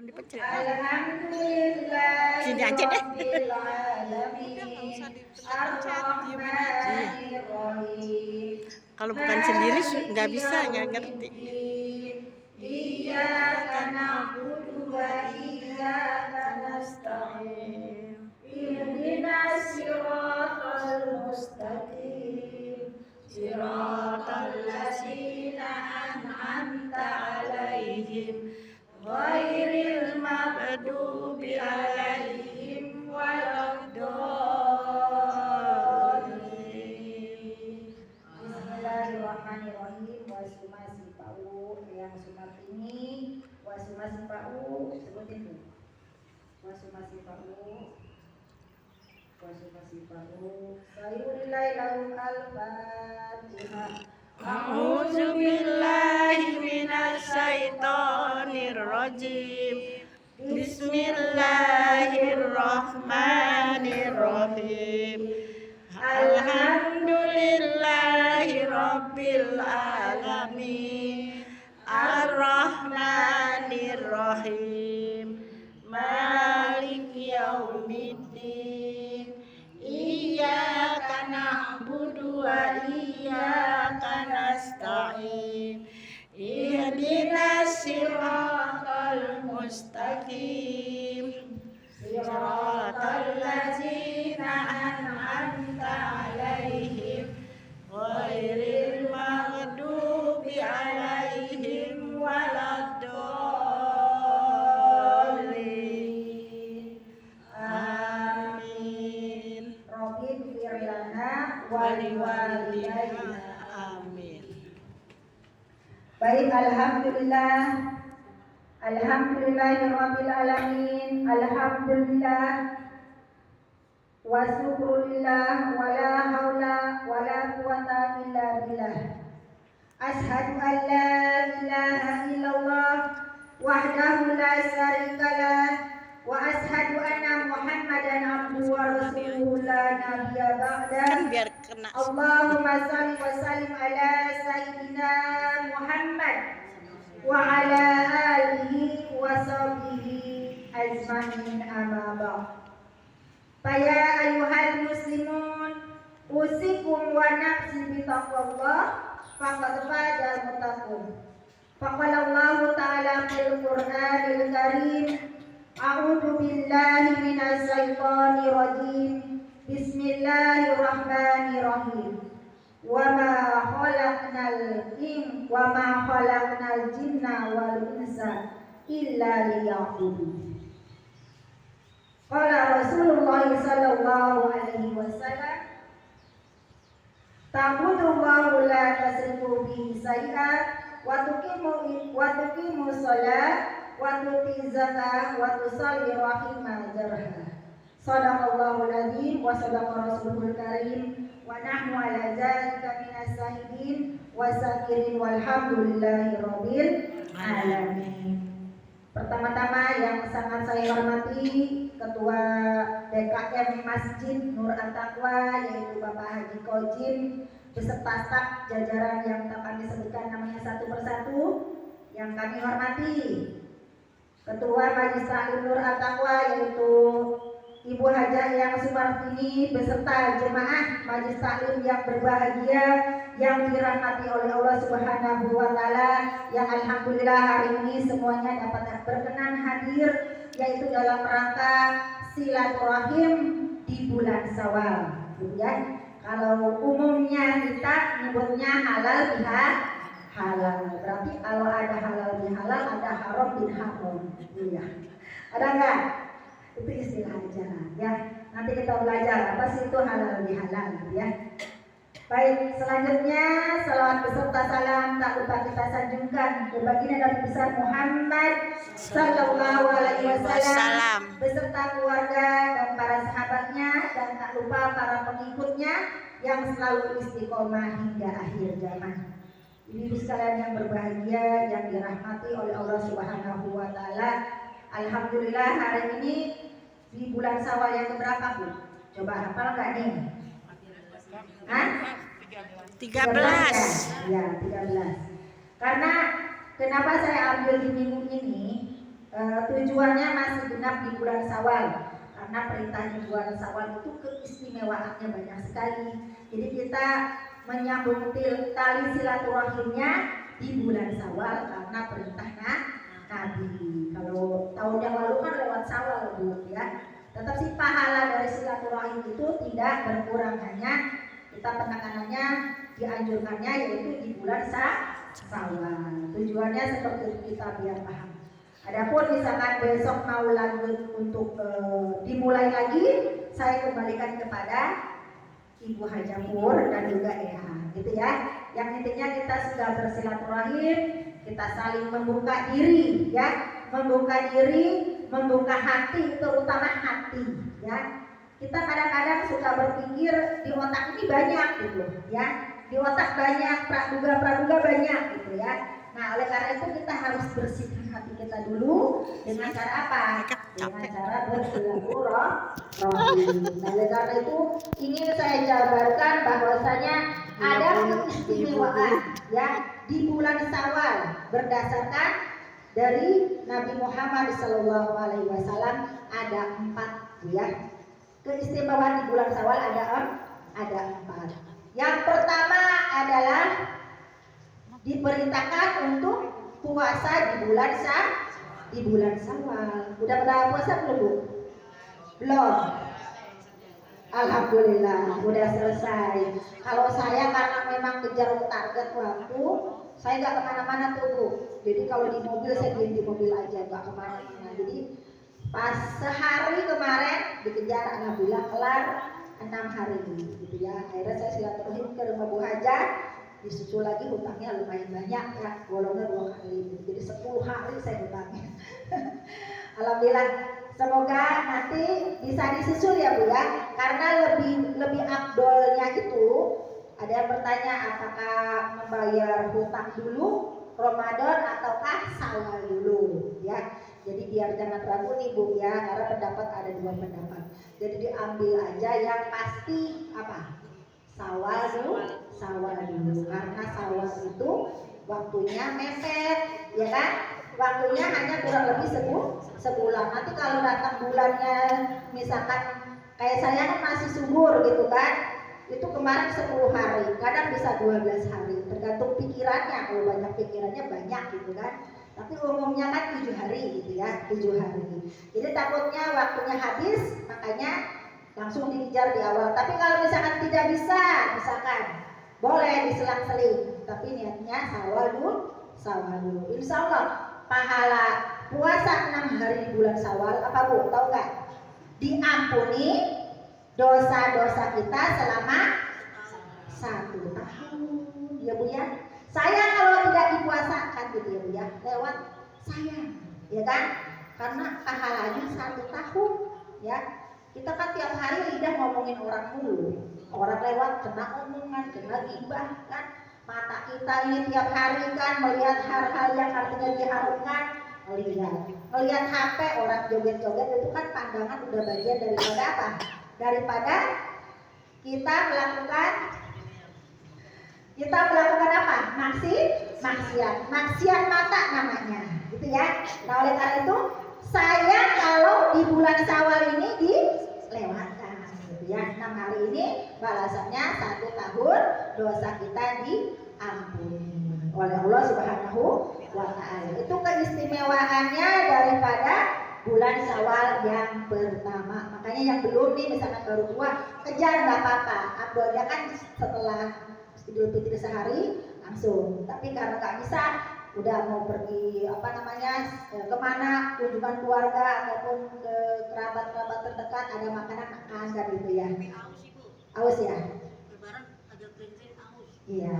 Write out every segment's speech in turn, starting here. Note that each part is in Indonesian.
Dipencet. Alhamdulillah. Sini aja deh. Kalau bukan sendiri nggak bisa, nggak ngerti. Iyyaka na'budu wa iyyaka nasta'in. Ihdinas siratal mustaqim. Siratal ladzina an'amta 'alaihim ghairil maghdubi 'alaihim waladdallin. Bismillahirrahmanirrahim. Wasumasi pau yang sumat ini wasumasi pau sebutin tuh. Wasumasi pau sayurillahi lahum al-fatihah. A'udzu billahi minasy syaithanir rajim. Bismillahirrahmanirrahim. Alhamdulillahi rabbil alamin. Ar-Rahmanir-Rahim. Maliki yaumiddin. Iyyaka na'budu wa iyyaka nasta'in. Ihdinas siratal mustaqim. Siratal ladzina an'amta 'alaihim ghairil maghdubi 'alaihim waladdallin. Amin. Rabbi ighfir lana wa liwalidayna. Amin. Baik, alhamdulillah. Alhamdulillahirabbil alamin. Alhamdulillah. Wa syukrulillah wa la haula wa la quwata illa billah. Ashhadu an la ilaha illallah wahdahu la syarikalah wa ashhadu anna Muhammadan abduhu wa rasuluhu la nabiyya ba'da. Biar kena. Allahumma shalli wa sallim ala sayyidina Muhammad wa ala alihi wa sahbihi ajmain amma ba'd. Faya ayyuhal muslimun usikum wa nafsi bi taqwallah faqad fazal muttaqun. Faqala Allah ta'ala fil Qur'anil Karim, a'udzu billahi minasy syaithanir rajim. Bismillahirrahmanirrahim. Wa ma khalaqnal jinna wal insa illa liya'budun. Qala Rasulullah sallallahu alaihi wasallam, ta'budullaha la tasrifu bihi syai'an wa tuqimu shalah wa tuti zakah wa tusalli rahimah jarha. Shadaqallahul adzim wa shadaqa rasulul karim wa nahnu ala dzalika minas syahidin wa syakirin walhamdulillahi rabbil alamin. Pertama-tama yang sangat saya hormati Ketua DKM Masjid Nur At-Taqwa yaitu Bapak Haji Kojim beserta staf jajaran yang tak kami sebutkan namanya satu persatu. Yang kami hormati Ketua Majelis Taklim Nur At-Taqwa yaitu Ibu Hajah yang Sumartini beserta jemaah Majelis Taklim yang berbahagia yang dirahmati oleh Allah Subhanahu wa taala, yang alhamdulillah hari ini semuanya dapat berkenan hadir yaitu dalam rangka silaturahim di bulan Syawal, gitu ya. Kalau umumnya kita nyebutnya halal bihalal, halal berarti kalau ada halal bihalal ada haram bin haram, gitu ya. Ada enggak? Itu istilah aja ya. Nanti kita belajar apa sih itu halal bihalal, gitu ya. Baik, selanjutnya salawat beserta salam tak lupa kita sanjungkan ke baginda Nabi besar Muhammad sallallahu alaihi wasallam beserta keluarga dan para sahabatnya, dan tak lupa para pengikutnya yang selalu istiqomah hingga akhir zaman. Ibu sekalian yang berbahagia yang dirahmati oleh Allah Subhanahu wa taala. Alhamdulillah hari ini di bulan Syawal yang keberapa, Bu? Coba hafal enggak nih? 13. Ya, 13. Karena kenapa saya ambil di minggu ini? tujuannya masih genap di bulan Syawal, karena perintah di bulan Syawal itu keistimewaannya banyak sekali. Jadi kita menyambung tali silaturahimnya di bulan Syawal karena perintahnya Nabi. Kalau tahun yang lalu kan lewat Syawal Bu ya. Tetap sih pahala dari silaturahim itu tidak berkurang, hanya kita penekanannya dianjurkannya yaitu di bulan Syawal. Tujuannya seperti itu kita biar paham. Adapun misalkan besok mau lanjut untuk dimulai lagi, saya kembalikan kepada Ibu Hajapur dan juga Eha, gitu ya. Yang intinya kita sudah bersilaturahim, kita saling membuka diri, ya, membuka diri, membuka hati, terutama hati, ya. Kita kadang-kadang suka berpikir di otak ini banyak, gitu, ya. Di otak banyak, praduga banyak, gitu ya. Nah, oleh karena itu kita harus bersihkan hati kita dulu dengan cara apa? Dengan cara bersilaturahim. Nah, oleh karena itu ingin saya jabarkan bahwasanya ada keistimewaan ya di bulan Syawal berdasarkan dari Nabi Muhammad SAW ada 4 ya. Keistimewaan di bulan Syawal ada 4. Yang pertama adalah diperintahkan untuk puasa di bulan Syawal. Udah pernah puasa belum Bu? Belum. Alhamdulillah udah selesai. Kalau saya karena memang kejar target waktu, saya nggak kemana-mana tuh Bu. Jadi kalau di mobil saya diam di mobil aja, nggak kemana-mana. Jadi pas sehari kemarin dikejar, alhamdulillah kelar 6 hari gitu ya. Akhirnya saya silaturahim ke rumah Bu Haja. Disusul lagi hutangnya lumayan banyak ya, golongnya 2 kali, jadi 10 hari saya hutangnya. Alhamdulillah, semoga nanti bisa disusul ya Bu ya, karena lebih afdolnya itu ada yang bertanya apakah membayar hutang dulu Ramadan ataukah Syawal dulu ya. Jadi biar jangan ragu nih Bu ya, karena pendapat ada 2 pendapat. Jadi diambil aja yang pasti apa? Syawal dulu, karena Syawal itu waktunya mepet, ya kan? Waktunya hanya kurang lebih sebulan. Nanti kalau datang bulannya, misalkan kayak saya kan masih subur gitu kan, itu kemarin 10 hari, kadang bisa 12 hari, tergantung pikirannya. Kalau banyak pikirannya banyak gitu kan. Tapi umumnya kan 7 hari gitu ya, 7 hari. Jadi takutnya waktunya habis, makanya langsung dikejar di awal. Tapi kalau misalkan tidak bisa, misalkan boleh diselang-seling, tapi niatnya Syawal dulu. Insya Allah pahala puasa 6 hari di bulan Syawal apa Bu? Tahu nggak? Diampuni dosa-dosa kita selama 1 tahun, ya Bu ya. Saya kalau tidak dipuasakan gitu ya Bu ya, lewat saya, ya kan? Karena pahalanya 1 tahun, ya. Kita kan tiap hari lidah ngomongin orang mulu, orang lewat kena omongan, kena gibah kan. Mata kita ini tiap hari kan melihat hal-hal yang artinya diharapkan, melihat HP orang joget-joget itu kan pandangan udah bagian daripada apa? Daripada kita melakukan apa? Maksiat mata namanya, gitu ya. Nah oleh karena itu saya kalau di bulan Syawal ini dilewatkan gitu ya. 6 hari ini balasannya 1 tahun dosa kita diampuni oleh Allah Subhanahu wa Ta'ala. Itu keistimewaannya daripada bulan Syawal yang pertama. Makanya yang belum nih misalkan baru 2 kejar nggak apa-apa. Abdulnya kan setelah Idul Fitri sehari langsung. Tapi karena nggak bisa, udah mau pergi kemana kunjungan keluarga ataupun ke kerabat-kerabat terdekat, ada makanan makan kan gitu ya. Aus ya. Iya.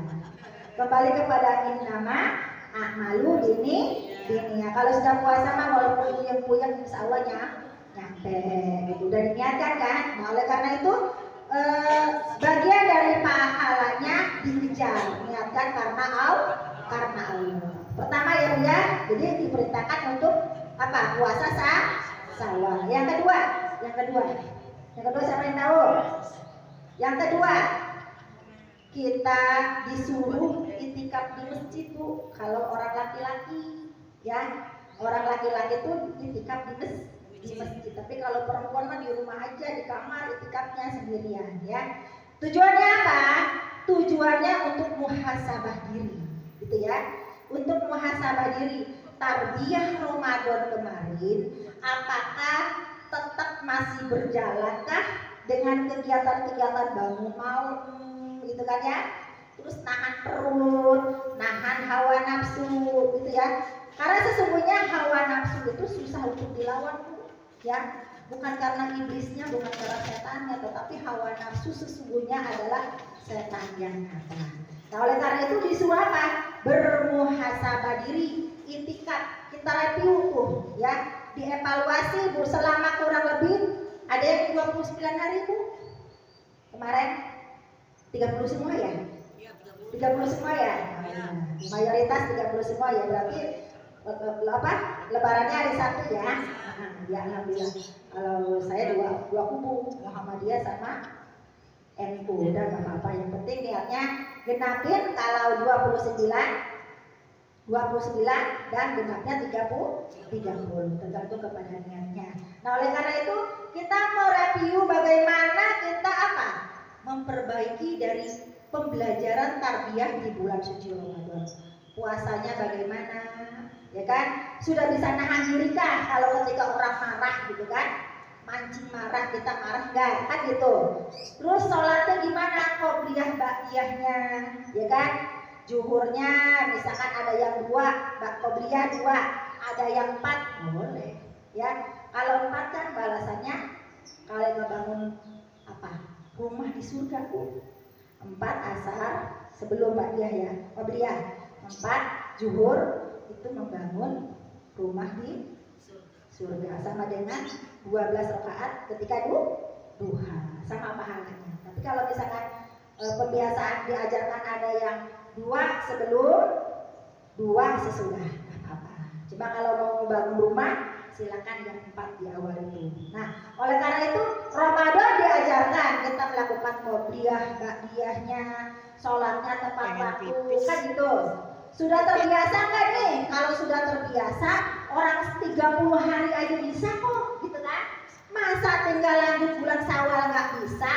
Kembali kepada innama a'malu ini ya. Kalau sudah puasa mah walaupun puyeng-puyeng insya Allah nyampe gitu. Udah diniatkan kan. Nah oleh karena itu bagian dari pahalanya dikejar, niatkan karena Allah. Pertama ya Bu ya, jadi diperintahkan untuk apa? Puasa Syawal. Yang kedua siapa yang tahu? Yang kedua, kita disuruh itikaf di masjid Bu. Kalau orang laki-laki ya, Orang laki-laki tuh itikaf di masjid, tapi kalau perempuan mah di rumah aja, di kamar itikafnya sendirian ya. Tujuannya apa? Tujuannya untuk muhasabah diri, gitu ya. Untuk muhasabah diri. Tarbiyah Ramadan kemarin, apakah tetap masih berjalankah dengan kegiatan-kegiatan bangun malam, gitu kan ya? Terus nahan perut, nahan hawa nafsu, gitu ya. Karena sesungguhnya hawa nafsu itu susah untuk dilawan, ya. Bukan karena iblisnya, bukan karena setannya, tetapi hawa nafsu sesungguhnya adalah setan yang nyata. Nah, oleh karena itu disuruh apa? Bermuhasabah diri, itikaf. Kita review tuh, ya. Dievaluasi Bu selama kurang lebih ada yang 29 hari Bu. Kemarin 30 semua ya? 30 semua ya? Mayoritas 30 semua ya, berarti lebarannya hari Sabtu ya? Ya alhamdulillah. Kalau saya dua kubu, Muhammadiyah sama NU, udah gak apa-apa, yang penting niatnya genapin. Kalau 29 dan genapnya 30 tergantung kepada niatnya. Nah, oleh karena itu kita mau review bagaimana kita apa? Memperbaiki dari pembelajaran tarbiyah di bulan suci Ramadan. Puasanya bagaimana? Ya kan? Sudah bisa nahan diri kah kalau ketika orang marah gitu kan? Mancing marah, kita marah enggak? Kan gitu. Terus sholatnya gimana? Qobliyah ba'diyahnya, ya kan? Zuhurnya misalkan ada yang 2, qobliyah 2, ada yang 4, boleh. Ya. Kalau 4 kan balasannya kalau ngebangun apa? Rumah di surga Bu. 4 asar sebelum ba'diyah ya, qobliyah. 4 zuhur itu membangun rumah di surga sama dengan 12 rakaat ketika duha, sama pahalanya. Tapi kalau misalkan pembiasaan diajarkan ada yang 2 sebelum, 2 sesudah, nggak apa-apa. Cuma kalau mau membangun rumah silakan yang 4 di awal itu. Nah, oleh karena itu Ramadan diajarkan kita melakukan qobliyah, ba'diyahnya, sholatnya tepat waktu, kan gitu. Sudah terbiasa kan nih? Kalau sudah terbiasa, orang 30 hari aja bisa kok, gitu kan? Masa tinggal lanjut bulan Syawal nggak bisa?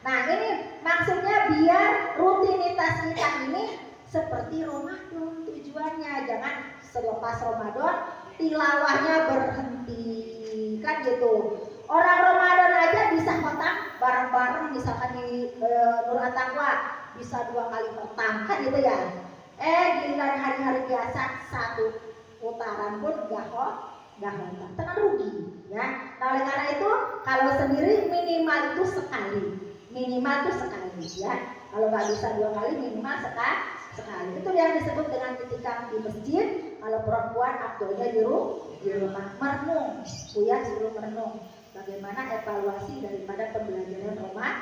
Nah, ini maksudnya biar rutinitas kita ini seperti Ramadan tujuannya. Jangan selepas Ramadan tilawahnya berhenti, kan gitu. Orang Ramadan aja bisa khotam bareng-bareng, misalkan di Nur At-Taqwa bisa 2 kali khotam, kan gitu ya. Giliran hari-hari biasa 1 putaran pun gak khotam, tekan rugi ya. Nah, oleh karena itu kalau sendiri minimal itu sekali ya. Kalau nggak bisa 2 kali minimal sekali. Itu yang disebut dengan itikaf di masjid. Kalau perempuan aktualnya di rumah merenung, Buya suruh merenung bagaimana evaluasi daripada pembelajaran Ramadan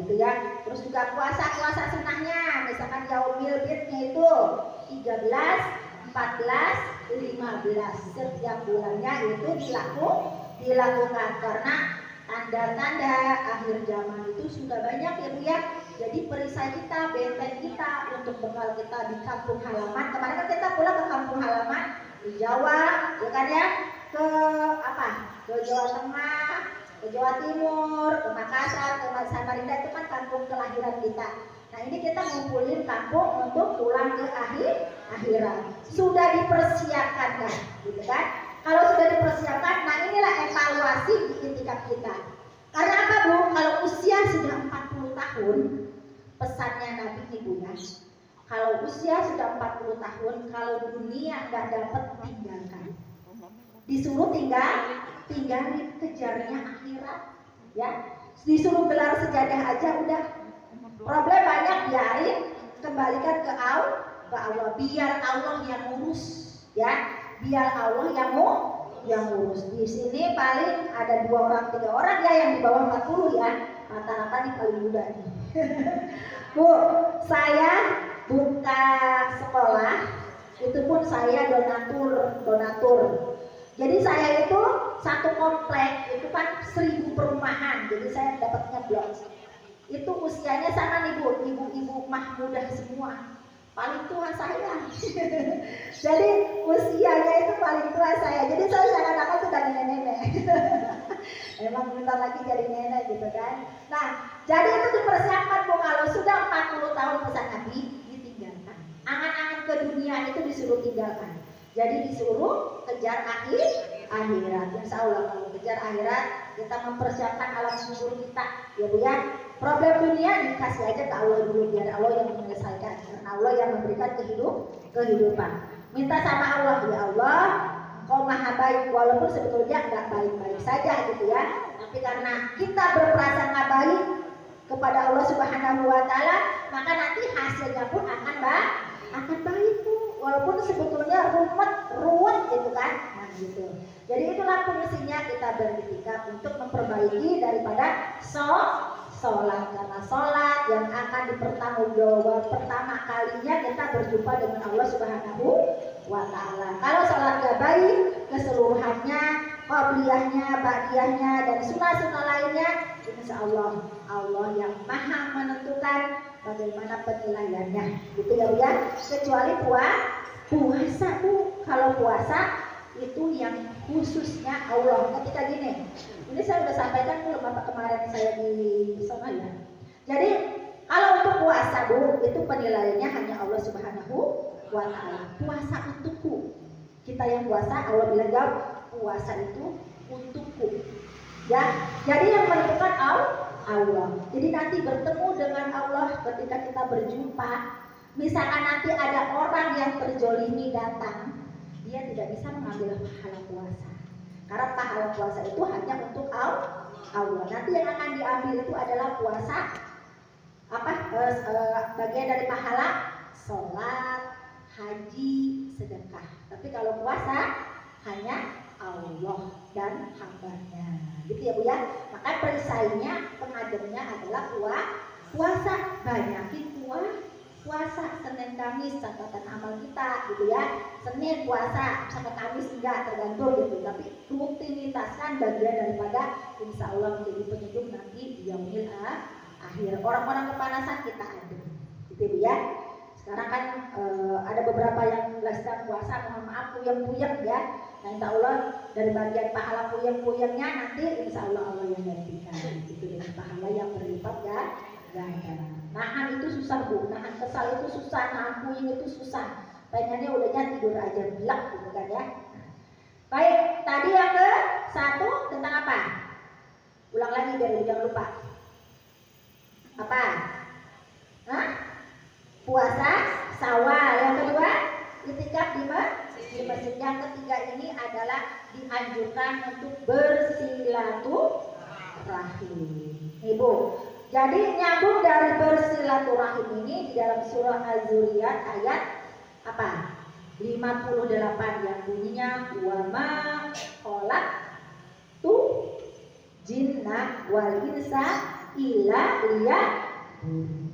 gitu ya. Terus juga puasa sunnahnya, misalkan yaumil bidnya itu 13, 14, 15 setiap bulannya itu dilakukan karena tanda-tanda akhir zaman itu sudah banyak ya Bu ya. Jadi perisai kita, benteng kita untuk bekal kita di kampung halaman. Kemarin kan kita pulang ke kampung halaman di Jawa, ya kan ya, ke Jawa Tengah, ke Jawa Timur, ke Makassar, ke Samarinda, itu kan kampung kelahiran kita. Nah, ini kita ngumpulin kampung untuk pulang ke akhirat. Sudah dipersiapkan kan, gitu kan? Kalau sudah dipersiapkan, nah inilah evaluasi di itikaf kita. Karena apa Bu? Kalau usia sudah 40 tahun, pesannya Nabi Ibu ya. Kalau usia sudah 40 tahun, kalau dunia nggak dapat tinggalkan. Disuruh tinggalin, kejarnya akhirat, ya. Disuruh gelar sejadah aja udah. Problem banyak, biarin, kembalikan ke Allah, biar Allah yang ngurus, ya. Biar Allah yang ngurus. Di sini paling ada 2 orang 3 orang ya yang di bawah 40 ya. Rata-rata nih paling muda nih. Bu, saya buka sekolah, itu pun saya donatur. Jadi saya itu satu komplek itu kan 1000 perumahan. Jadi saya dapatnya blok. Itu usianya sama nih Bu, ibu-ibu mahmudah semua. paling tua saya. Jadi usianya itu paling tua saya. Jadi saya seakan-akan sudah nenek-nenek. Emang bentar lagi jadi nenek gitu kan. Nah, jadi itu dipersiapkan Bu, kalau sudah 40 tahun pesan Nabi ditinggalkan. Angan-angan ke dunia itu disuruh tinggalkan. Jadi disuruh kejar akhirat. Insya Allah kalau kejar akhirat kita mempersiapkan alam kubur kita, ya Bu ya. Problem dunia dikasih aja ke Allah dulu, biar Allah yang menyelesaikan. Karena Allah yang memberikan kehidupan. Minta sama Allah, ya Allah, Engkau maha baik, walaupun sebetulnya nggak baik-baik saja gitu ya. Tapi karena kita berprasangka baik kepada Allah Subhanahu Wa Taala, maka nanti hasilnya pun akan baik Bu. Walaupun sebetulnya ruwet gitu kan. Nah gitu. Jadi itulah fungsinya kita beritikaf untuk memperbaiki daripada sholat, karena sholat yang akan dipertanggungjawab pertama kalinya kita berjumpa dengan Allah Subhanahu wa Ta'ala. Kalau sholat gak baik, keseluruhannya, qabliyahnya, ba'diyahnya, dan sunnah-sunnah lainnya, insya Allah Allah yang maha menentukan bagaimana penilaiannya, gitu ya Bu ya. Kecuali puasa Bu, kalau puasa itu yang khususnya Allah. Ketika gini, ini saya sudah sampaikan belum apa kemarin saya di sana ya. Jadi kalau untuk puasa Bu, itu penilaiannya hanya Allah Subhanahu wa Ta'ala. Puasa untukku. Kita yang puasa, Allah bilang jawab, puasa itu untukku. Ya, jadi yang menentukan Allah. Jadi nanti bertemu dengan Allah ketika kita berjumpa. Misalkan nanti ada orang yang terzolimi datang, dia tidak bisa mengambil pahala puasa. Karena pahala puasa itu hanya untuk Allah. Nanti yang akan diambil itu adalah puasa bagian dari pahala sholat, haji, sedekah. Tapi kalau puasa hanya Allah dan hambanya, gitu ya Bu ya. Maka perisainya, pengademnya adalah puasa. Banyakin puasa Senin Kamis, catatan amal kita gitu ya. Senin puasa, sampai Kamis enggak, tergantung gitu. Tapi rutinitaskan bagian daripada insya Allah menjadi penyejuk nanti di yaumil akhir. Orang-orang kepanasan kita adem, gitu Bu ya. Sekarang kan ada beberapa yang sedang puasa, mohon maaf puyeng-puyeng ya. Nah insya Allah dari bagian pahala puyeng-puyengnya nanti insya Allah Allah yang gantikan, itu dengan pahala yang berlipat ya. Nahan itu susah Bu, nahan kesal itu susah, nahan puyeng itu susah. Pengennya udahnya tidur aja belak gitu kan ya. Baik, tadi yang ke satu tentang apa? Ulang lagi biar jangan lupa. Apa? Hah? Puasa Syawal. Yang kedua, itikaf di masjid. Yang ketiga ini adalah dianjurkan untuk bersilaturahim. Ibu, jadi nyambung dari bersilaturahim ini di dalam surah Az-Zuriyat ayat apa? 58 yang bunyinya wa ma khalaqtu jinna wal insa illa liya'budun.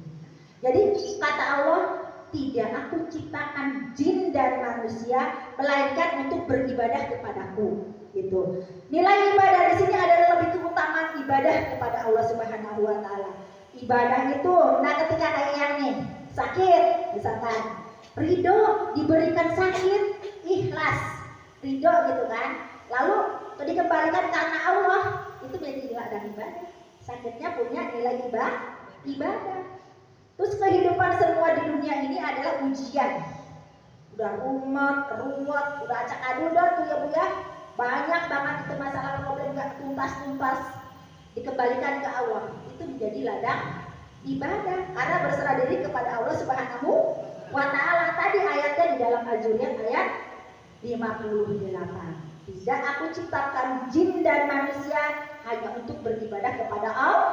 Jadi kata Allah, tidak aku ciptakan jin dan manusia melainkan untuk beribadah kepadaku. Gitu. Nilai ibadah di sini adalah lebih keutamaan ibadah kepada Allah Subhanahu wa Ta'ala. Ibadah itu, nah ketika kayak yang nih sakit, misalkan ridho diberikan sakit, ikhlas, ridho gitu kan. Lalu dikembalikan karena Allah, itu menjadi ladang ibadah. Sakitnya punya nilai ibadah. Terus kehidupan semua di dunia ini adalah ujian. Udah ruwet, udah acak-adudot tuh ya Bu ya. Banyak banget itu masalah problem gak tuntas-tuntas, dikembalikan ke Allah. Itu menjadi ladang ibadah karena berserah diri kepada Allah Subhanahu wa Ta'ala. Tadi ayatnya di dalam Az-Zuriyat ayat 58. Tidak aku ciptakan jin dan manusia hanya untuk beribadah kepada Allah.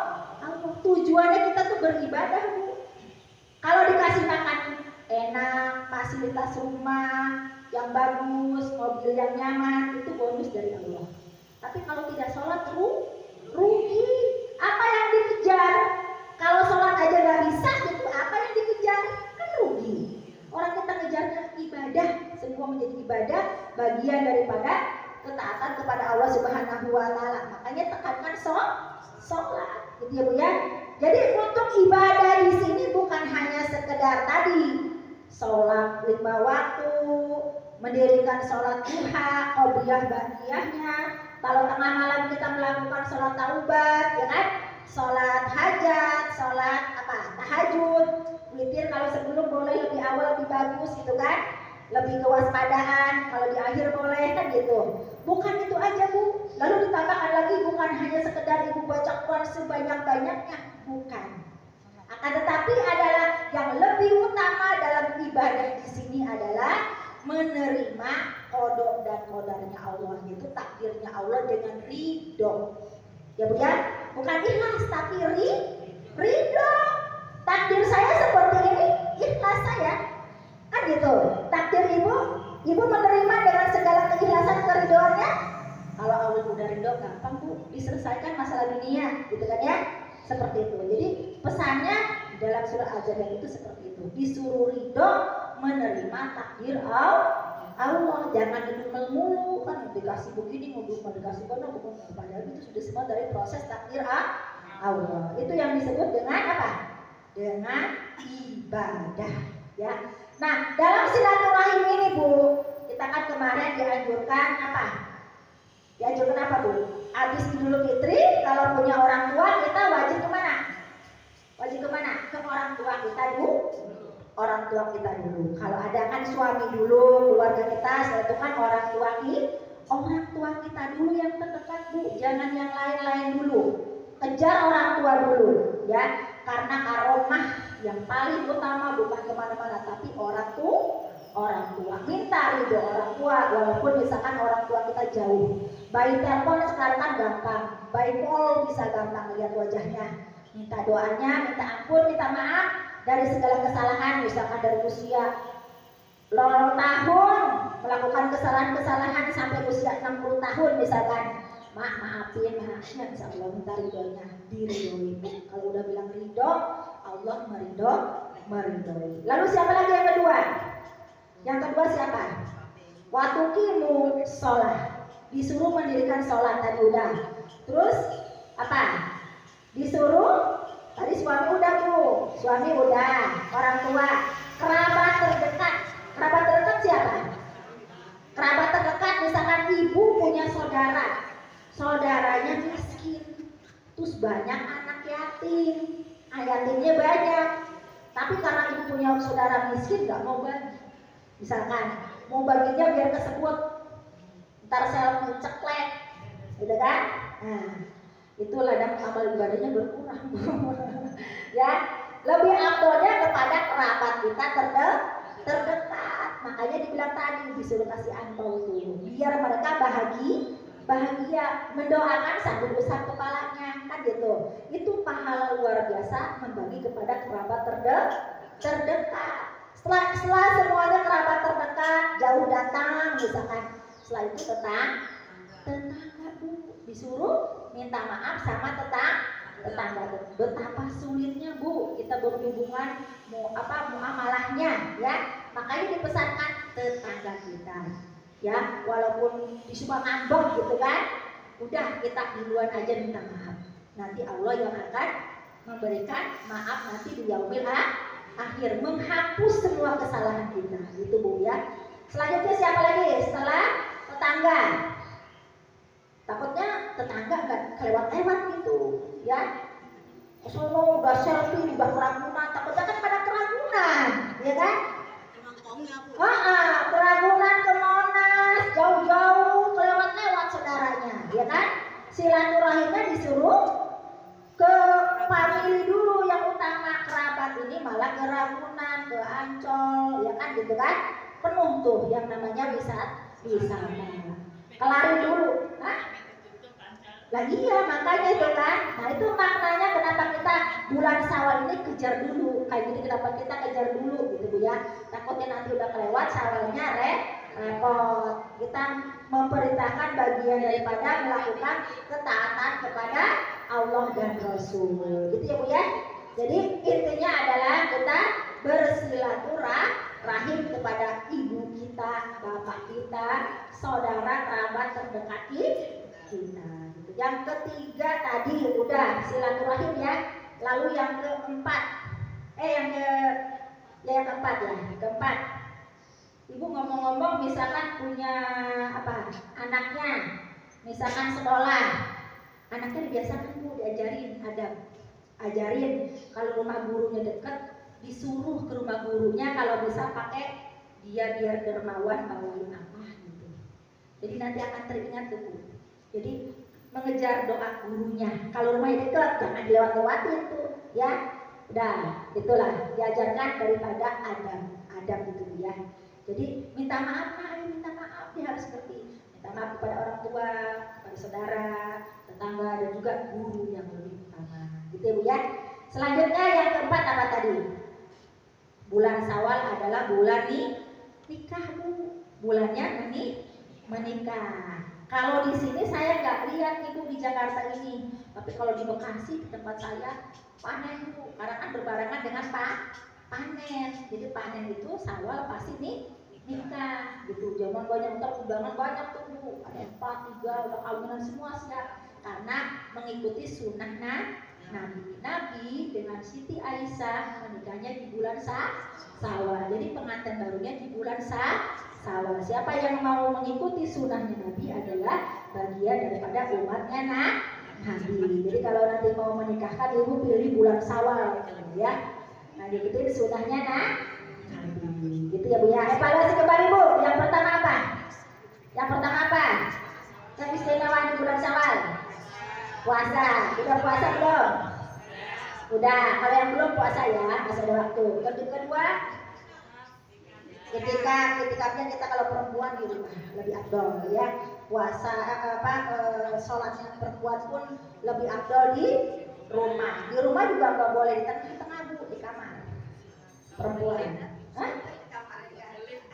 Tujuannya kita tuh beribadah Bu. Kalau dikasih makan enak, fasilitas rumah yang bagus, mobil yang nyaman, itu bonus dari Allah. Tapi kalau tidak sholat rugi. Apa yang dikejar? Kalau sholat aja gak bisa, itu apa yang dikejar? Kan rugi. Orang kita ngejarnya ibadah, semua menjadi ibadah, bagian daripada ketaatan kepada Allah Subhanahu wa Ta'ala. Makanya tekankan sholat, gitu ya Bu ya. Jadi untuk ibadah di sini bukan hanya sekedar tadi sholat 5 waktu, mendirikan sholat duha, qobliyah ba'diyahnya. Kalau tengah malam kita melakukan sholat taubat, ya kan? Sholat hajat, sholat tahajud, witir kalau sebelum boleh lebih awal lebih bagus gitu kan? Lebih kewaspadaan, kalau di akhir boleh kan gitu. Bukan itu aja Bu, lalu ditambahkan lagi bukan hanya sekedar ibu baca Quran sebanyak-banyaknya, bukan. Akan tetapi adalah yang lebih utama dalam ibadah di sini adalah menerima qada dan qadarnya Allah, itu takdirnya Allah dengan ridho. Ya Bu ya, bukan ikhlas tapi ridho. Takdir saya seperti ini, ikhlas saya. Kan gitu. Takdir ibu menerima dengan segala keikhlasan keridhoannya. Kalau Allah udah ridho gampang Bu, diselesaikan masalah dunia, gitu kan ya? Seperti itu. Jadi pesannya dalam surah Al-Jadilah itu seperti itu. Disuruh ridho menerima takdir Allah. Jangan ngedumel mulu kan dikasih begini, ngedumel dikasih benar, padahal itu sudah semua dari proses takdir Allah. Itu yang disebut dengan apa? Dengan ibadah, ya. Nah, dalam silaturahim ini Bu, kita kan kemarin dianjurkan apa? Dianjurkan apa Bu? Habis Idul Fitri, kalau punya orang tua kita wajib kemana? Wajib kemana? Ke orang tua kita dulu. Orang tua kita dulu. Kalau ada kan suami dulu, keluarga kita, setelah itu kan orang tua kita dulu yang terdekat Bu. Jangan yang lain-lain dulu. Kejar orang tua dulu, ya. Karena karomah yang paling utama bukan kemana-mana, tapi orang tua. Minta ridho orang tua, walaupun misalkan orang tua kita jauh. By telepon sekarang kan gampang, by call bisa gampang lihat wajahnya. Minta doanya, minta ampun, minta maaf dari segala kesalahan, misalkan dari usia 0 tahun melakukan kesalahan-kesalahan sampai usia 60 tahun misalkan. Maafin, maafnya bisa Allah minta ridhonya, diridhoi. Kalau udah bilang ridho, Allah meridhoi. Lalu siapa lagi yang kedua? Yang kedua siapa? Watuqimu sholat. Disuruh mendirikan sholat tadi udah. Terus apa? Disuruh tadi suami udah Bu, suami udah, orang tua, kerabat terdekat. Kerabat terdekat siapa? Kerabat terdekat misalkan ibu punya saudara. Saudaranya miskin, terus banyak anak yatim, yatimnya banyak. Tapi karena ibu punya saudara miskin nggak mau bagi, misalkan mau baginya biar kesebut, ntar selfie ceklek, gitu kan? Nah, itu ladang amal ibadahnya berkurang, ya. Lebih afdolnya kepada kerabat kita terdekat. Makanya dibilang tadi disuruh kasih angpau tuh, biar mereka bahagia, mendoakan sambil usap kepalanya, kan gitu. Itu pahala luar biasa membagi kepada kerabat terdekat. Setelah semuanya kerabat terdekat jauh datang, misalkan setelah itu tetangga Bu disuruh minta maaf sama tetangga. Betapa sulitnya Bu kita berhubungan muamalahnya, ya. Makanya dipesankan tetangga kita, ya, walaupun disuruh ngambek gitu kan, udah kita duluan aja minta maaf. Nanti Allah yang akan memberikan maaf nanti di yaumil akhir, menghapus semua kesalahan kita, gitu Bu ya. Selanjutnya siapa lagi setelah tetangga? Takutnya tetangga nggak kelewat-lewat gitu, ya. Sono udah selfie di bak keragunan, takutnya kan pada keragunan, ya kan? Keragunan ke Monas, jauh-jauh kelewat-lewat saudaranya, ya kan? Silaturahimnya disuruh ke famili dulu yang utama, kerabat ini malah ke Ragunan, ke Ancol, ya kan gitu kan? Penuh tuh yang namanya wisata. Kelarin dulu, lah iya makanya itu kan. Nah itu maknanya kenapa kita bulan Syawal ini kejar dulu, kayak gini kenapa kita kejar dulu gitu Bu ya. Takutnya nanti udah kelewat Syawalnya repot. Kita memerintahkan bagian daripada melakukan ketaatan kepada Allah dan Rasul, gitu ya Bu ya. Jadi intinya adalah kita bersilaturahim kepada ibu kita, bapak kita, saudara kerabat terdekat kita. Yang ketiga tadi udah silaturahim ya. Lalu yang keempat, Ya yang keempat ya, keempat. Ibu ngomong-ngomong misalkan punya apa? Anaknya, misalkan sekolah, anaknya dibiasakan Bu diajarin adab, ajarin kalau rumah gurunya dekat, disuruh ke rumah gurunya kalau bisa pakai dia biar dermawan bawain apa gitu. Jadi nanti akan teringat tuh Bu. Jadi mengejar doa gurunya. Kalau rumahnya dekat jangan dilewat-lewatin tuh, ya. Udah, itulah diajarkan daripada adab gitu ya. Jadi minta maaf, ayo minta maaf, dia harus ngerti. Minta maaf kepada orang tua, kepada saudara, tetangga dan juga guru yang lebih utama. Gitu ya Bu ya. Selanjutnya yang keempat apa tadi? Bulan Syawal adalah bulan nikah Bu. Bulannya menikah. Kalau di sini saya nggak lihat Ibu di Jakarta ini, tapi kalau di Bekasi di tempat saya panen Bu, karena kan berbarengan dengan panen. Jadi panen itu Syawal pasti nikah gitu. Zaman banyak undangan banyak tuh Bu, ada 4, 3 udah kawinan semua siap karena mengikuti sunnah Nabi dengan Siti Aisyah menikahnya di bulan Syawal. Jadi pengantin barunya di bulan Syawal. Siapa yang mau mengikuti sunnahnya Nabi adalah bagian daripada umatnya Nabi. Jadi kalau nanti mau menikahkan ibu pilih bulan Syawal ya. Nah diikuti sunnahnya Nabi. Gitu ya Bu ya. Evaluasi kembali Bu. Yang pertama apa? Yang istimewa di bulan Syawal. Puasa. Udah puasa belum? Udah. Kalau yang belum puasa ya masih ada waktu. Kedua, ketikanya kita kalau perempuan di rumah lebih afdol ya. Puasa sholatnya perempuan pun lebih afdol di rumah. Di rumah juga nggak boleh di tengah Bu, di kamar perempuan. Hah?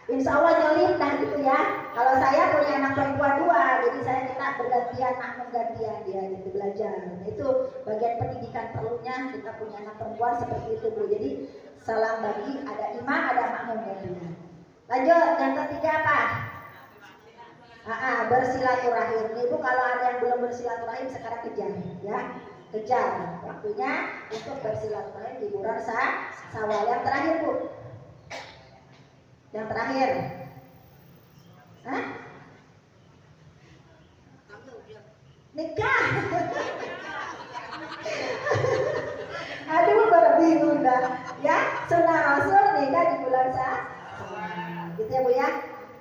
Insya Allah nyelip dah gitu ya. Kalau saya punya anak perempuan 2, jadi kita bergantian, gantian dia gitu belajar. Nah, itu bagian pendidikan perlunya kita punya anak perempuan seperti itu Bu. Jadi salam bagi ada imam, ada makmum gantian. Lanjut, yang ketiga apa? Bersilaturahim. Ibu kalau ada yang belum bersilaturahim sekarang kejar ya. Kejar waktunya untuk bersilaturahim di bulan Syawal. Yang terakhir Bu. Yang terakhir. Nikah. Aduh baru bingung dah. Ya, sunnah Rasul nikah di bulan Syawal. Gitu ya Bu ya.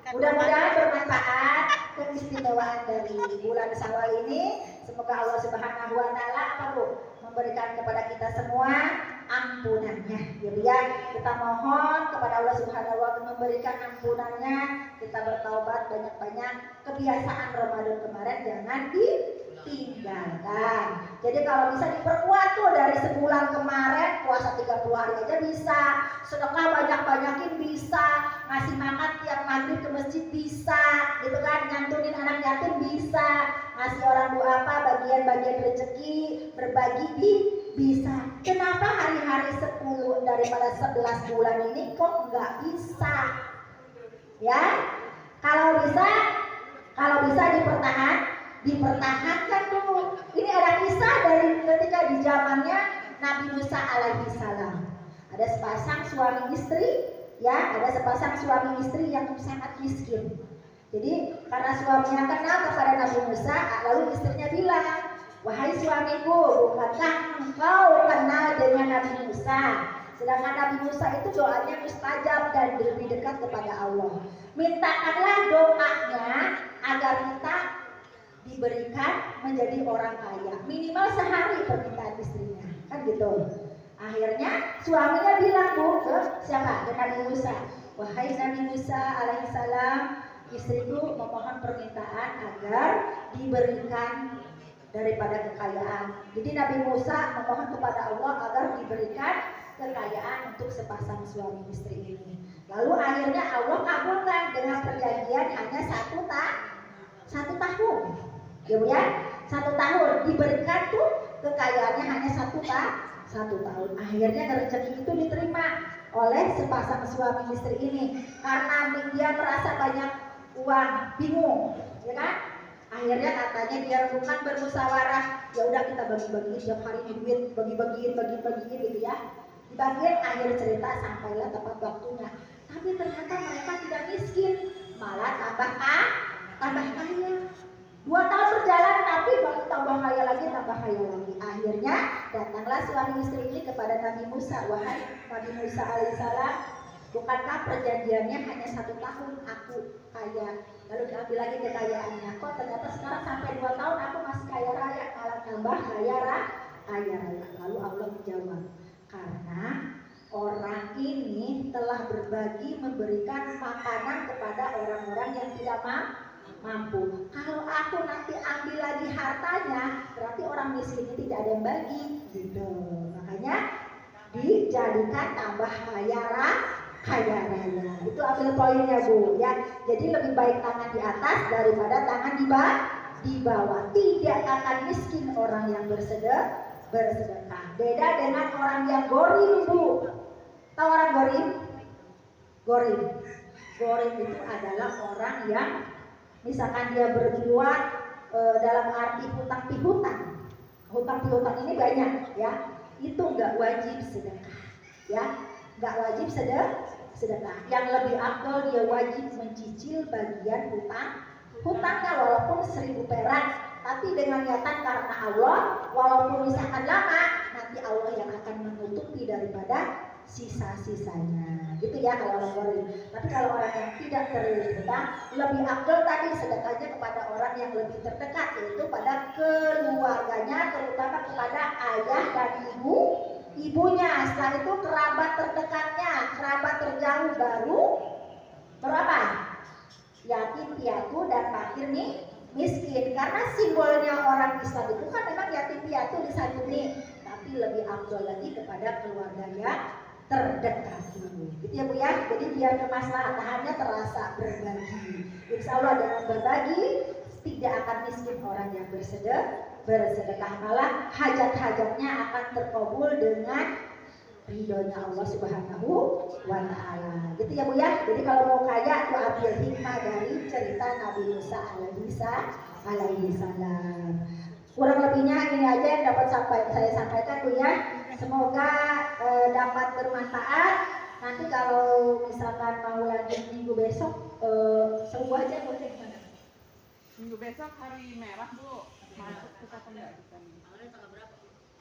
Mudah-mudahan bermanfaat keistimewaan dari bulan Syawal ini. Semoga Allah Subhanahu wa taala apa Bu? Memberikan kepada kita semua ampunannya. Jadi ya, kita mohon kepada Allah Subhanahu wa taala memberikan ampunannya. Kita bertaubat banyak-banyak. Kebiasaan Ramadan kemarin jangan ditinggalkan. Jadi kalau bisa diperkuat tuh dari sebulan kemarin puasa 30 hari aja bisa, sedekah banyak-banyakin bisa, ngasih makan tiap maghrib ke masjid bisa, gitu kan, nyantunin anak yatim bisa, ngasih orang tua apa bagian-bagian rezeki, berbagi bisa. Kenapa hari-hari 10 daripada 11 bulan ini kok nggak bisa? Ya, kalau bisa dipertahankan dulu. Ini ada kisah dari ketika di zamannya Nabi Musa alaihi salam. Ada sepasang suami istri, ya, ada sepasang suami istri yang sangat miskin. Jadi karena suaminya kenal kepada Nabi Musa, lalu istrinya bilang, wahai suamiku, bukankah engkau kenal dengan Nabi Musa? Sedangkan Nabi Musa itu doanya mustajab dan lebih dekat kepada Allah. Mintakanlah doanya agar kita diberikan menjadi orang kaya. Minimal sehari permintaan istrinya, kan gitu. Akhirnya suaminya bilang Bu ke siapa? Ke Nabi Musa. Wahai Nabi Musa alaihissalam, istriku memohon permintaan agar diberikan daripada kekayaan. Jadi Nabi Musa memohon kepada Allah agar diberikan kekayaan untuk sepasang suami istri ini. Lalu akhirnya Allah kabulkan dengan perjanjian hanya satu tahun. Ya Bu ya, 1 tahun diberikan tuh kekayaannya hanya 1 tahun. Akhirnya rezeki itu diterima oleh sepasang suami istri ini karena dia merasa banyak uang, bingung, ya kan? Akhirnya katanya dia bukan bermusyawarah, ya udah kita bagi-bagi tiap hari duit, bagi-bagiin gitu ya. Di bagian akhir cerita sampailah tepat waktunya. Tapi ternyata mereka tidak miskin, malah tambah kaya. 2 tahun berjalan tapi baru tambah kaya lagi. Akhirnya datanglah suami istri ini kepada Nabi Musa. Wahai Nabi Musa alaihissalam, bukankah perjanjiannya hanya 1 tahun aku kaya, lalu diambil lagi kekayaannya? Kok ternyata sekarang sampai 2 tahun aku masih kaya raya, malah tambah kaya raya. Lalu Allah menjawab, karena orang ini telah berbagi memberikan makanan kepada orang-orang yang tidak mampu. Kalau aku nanti ambil lagi hartanya, berarti orang miskin ini tidak ada yang bagi, gitu. Makanya dijadikan tambah kaya raya. Itu ambil poinnya Bu ya. Jadi lebih baik tangan di atas daripada tangan di bawah. Tidak akan miskin orang yang bersedekah. Beda dengan orang yang gorim Bu. Tahu orang gorim? Gorim itu adalah orang yang misalkan dia berbuat dalam arti hutang piutang. Hutang piutang ini banyak ya. Itu nggak wajib sedekah ya. Nggak wajib sedekah. Yang lebih afdol dia wajib mencicil bagian hutangnya walaupun 1.000 perak, tapi dengan niatan karena Allah, walaupun misalkan lama, nanti Allah yang akan menutupi daripada sisa-sisanya. Gitu ya kalau orang gorim. Tapi kalau orang yang tidak terlilit hutang, lebih afdol tadi sedekahnya kepada orang yang lebih terdekat, yaitu pada keluarganya, terutama kepada ayah dan ibunya. Setelah itu kerabat terdekatnya, kerabat terjauh baru berapa? Yatim piatu dan fakir miskin. Karena simbolnya orang Islam itu kan memang yatim piatu disantuni, tapi lebih afdol lagi kepada keluarganya terdekat dulu. Gitu ya Bu ya. Jadi biar kemaslahataannya terasa berbagi. Insya Allah dengan berbagi tidak akan miskin orang yang bersedekah, malah hajat-hajatnya akan terkabul dengan ridhonya Allah Subhanahu wa Ta'ala. Gitu ya Bu ya. Jadi kalau mau kaya itu ambil hikmah dari cerita Nabi Musa alaihi salam. Kurang lebihnya ini aja yang dapat saya sampaikan Bu ya. Semoga dapat bermanfaat. Nanti kalau misalkan mau lanjut minggu besok, seru aja boleh mana? Minggu besok hari merah Bu. Masuk kita enggak bisa nih. Awalnya tanggal berapa?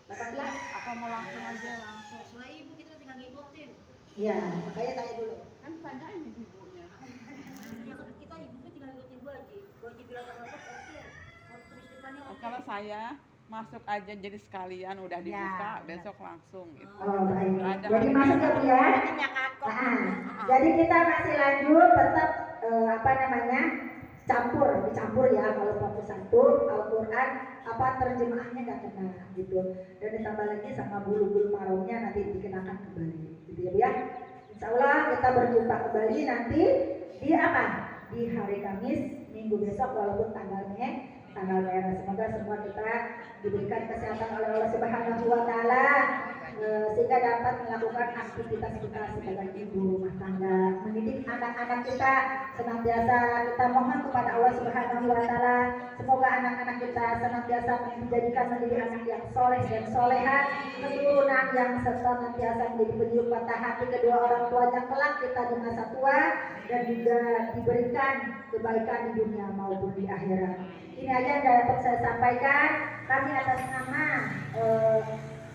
18. Apa mau langsung aja langsung? Sesuai Ibu kita tinggal ngikutin. Iya, makanya tanya dulu. Kan tanyain ibunya. Ya kan kita ibunya tinggal ngikutin Bu Haji. Bu Haji bilang tanggal berapa oke. Mau tulis depannya oke. Kalau saya masuk aja jadi sekalian udah dibuka besok langsung gitu. Oh baik. Ada Jadi masuk ya Bu ya. Jadi kita masih lanjut tetap dicampur ya. Kalau fokus 1 Al-Quran terjemahnya nggak kena gitu, dan ditambah lagi sama bulu-bulu maraunya nanti dikenakan kembali gitu ya Bu ya. Insya Allah kita berjumpa kembali nanti di hari Kamis minggu besok walaupun tanggal merah. Semoga semua kita diberikan kesehatan oleh Allah Subhanahu wa Ta'ala, sehingga dapat melakukan aktivitas kita sebagai ibu rumah tangga, mendidik anak-anak kita senantiasa kita mohon kepada Allah Subhanahu wa Ta'ala. Semoga anak-anak kita senantiasa menjadi anak yang soleh dan soleha, keturunan yang senantiasa menjadi penyuh patah hati kedua orang tuanya kelak kita di masa tua, dan juga diberikan kebaikan di dunia maupun di akhirat. Ini aja yang dapat saya sampaikan. Kami atas nama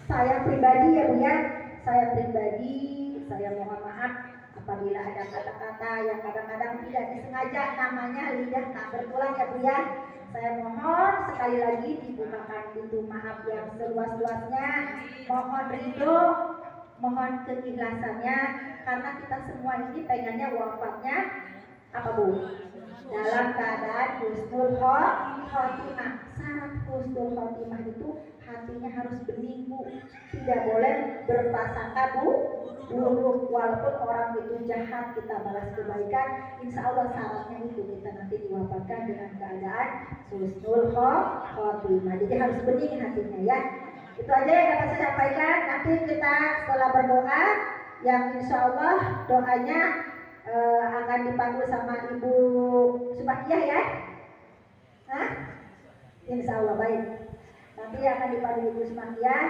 saya pribadi ya Bu ya, saya mohon maaf apabila ada kata-kata yang kadang-kadang tidak disengaja, namanya lidah tak bertulang ya Bu ya. Saya mohon sekali lagi dibukakan pintu maaf yang seluas-luasnya, mohon ridho, mohon keikhlasannya, karena kita semua ini pengennya wafatnya Bu? Dalam keadaan husnul khotimah. Syarat husnul khotimah itu hatinya harus bening Bu, tidak boleh berprasangka buruk. Walaupun orang itu jahat kita balas kebaikan, insya Allah syaratnya itu kita nanti diwafatkan dengan keadaan husnul khotimah. Jadi harus bening hatinya ya. Itu aja yang dapat saya sampaikan. Nanti kita setelah berdoa yang insya Allah doanya akan dipanggil sama Ibu Subakiyah ya. Insya Allah baik. Nanti akan dipanggil Ibu Subakiyah.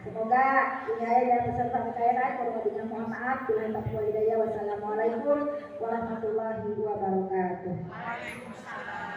Semoga ini ayat dan peserta kekayaan kurang lebihnya mohon maaf. Bila tak hidayah. Wassalamualaikum warahmatullahi wabarakatuh. Waalaikumsalam.